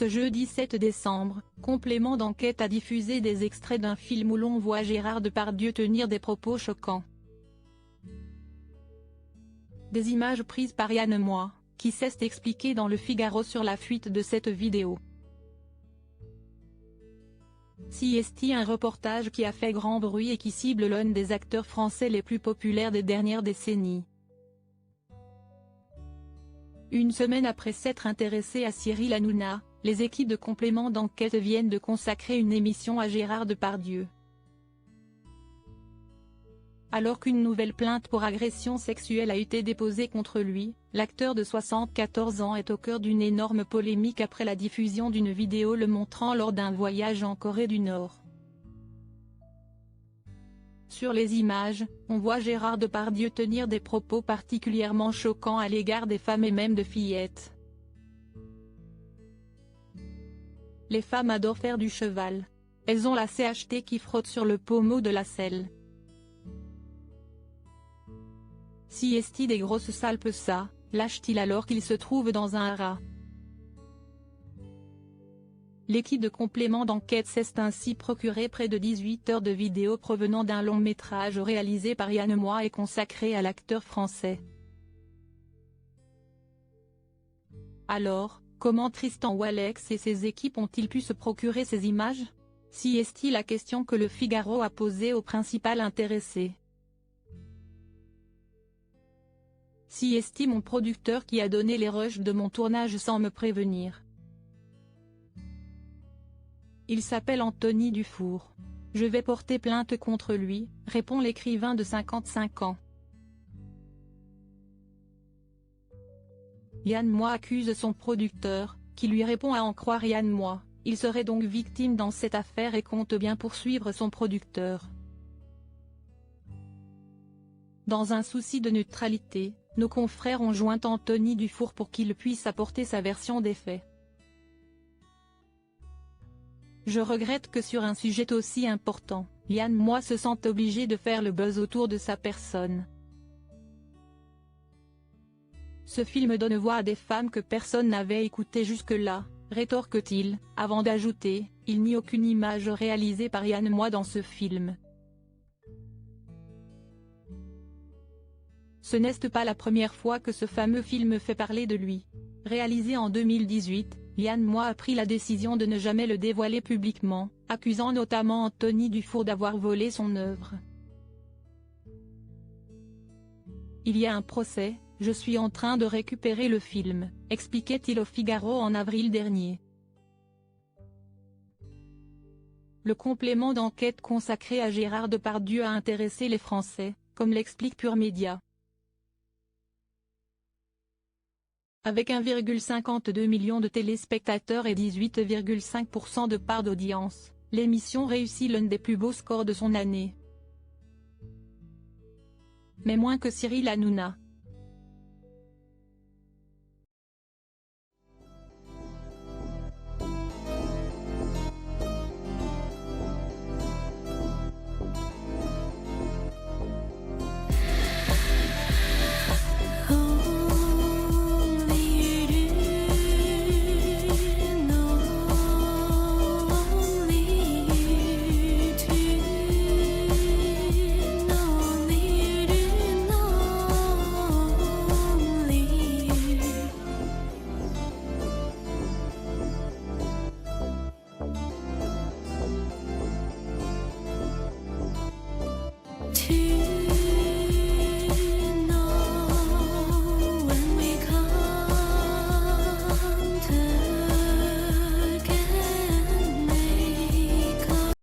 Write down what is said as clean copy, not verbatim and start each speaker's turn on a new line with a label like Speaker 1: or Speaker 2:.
Speaker 1: Ce jeudi 7 décembre, Complément d'enquête a diffusé des extraits d'un film où l'on voit Gérard Depardieu tenir des propos choquants. Des images prises par Yann Moix, qui s'est expliqué dans Le Figaro sur la fuite de cette vidéo. CST, un reportage qui a fait grand bruit et qui cible l'un des acteurs français les plus populaires des dernières décennies. Une semaine après s'être intéressé à Cyril Hanouna, les équipes de Complément d'enquête viennent de consacrer une émission à Gérard Depardieu. Alors qu'une nouvelle plainte pour agression sexuelle a été déposée contre lui, l'acteur de 74 ans est au cœur d'une énorme polémique après la diffusion d'une vidéo le montrant lors d'un voyage en Corée du Nord. Sur les images, on voit Gérard Depardieu tenir des propos particulièrement choquants à l'égard des femmes et même de fillettes. Les femmes adorent faire du cheval. Elles ont la CHT qui frotte sur le pommeau de la selle. Si est-il des grosses salpes ça, lâche-t-il alors qu'il se trouve dans un haras. L'équipe de Complément d'enquête s'est ainsi procuré près de 18 heures de vidéos provenant d'un long métrage réalisé par Yann Moix et consacré à l'acteur français. Alors, comment Tristan Walex et ses équipes ont-ils pu se procurer ces images? Si est-il la question que Le Figaro a posée au principal intéressé. Si est-il mon producteur qui a donné les rushs de mon tournage sans me prévenir? Il s'appelle Anthony Dufour. Je vais porter plainte contre lui, répond l'écrivain de 55 ans. Yann Moix accuse son producteur, qui lui répond à en croire Yann Moix, il serait donc victime dans cette affaire et compte bien poursuivre son producteur. Dans un souci de neutralité, nos confrères ont joint Anthony Dufour pour qu'il puisse apporter sa version des faits. Je regrette que sur un sujet aussi important, Yann Moix se sente obligé de faire le buzz autour de sa personne. Ce film donne voix à des femmes que personne n'avait écoutées jusque-là, rétorque-t-il, avant d'ajouter, il n'y a aucune image réalisée par Yann Moix dans ce film. Ce n'est pas la première fois que ce fameux film fait parler de lui. Réalisé en 2018, Yann Moix a pris la décision de ne jamais le dévoiler publiquement, accusant notamment Anthony Dufour d'avoir volé son œuvre. Il y a un procès, je suis en train de récupérer le film, expliquait-il au Figaro en avril dernier. Le complément d'enquête consacré à Gérard Depardieu a intéressé les Français, comme l'explique Pure Média. Avec 1,52 million de téléspectateurs et 18,5% de part d'audience, l'émission réussit l'un des plus beaux scores de son année. Mais moins que Cyril Hanouna,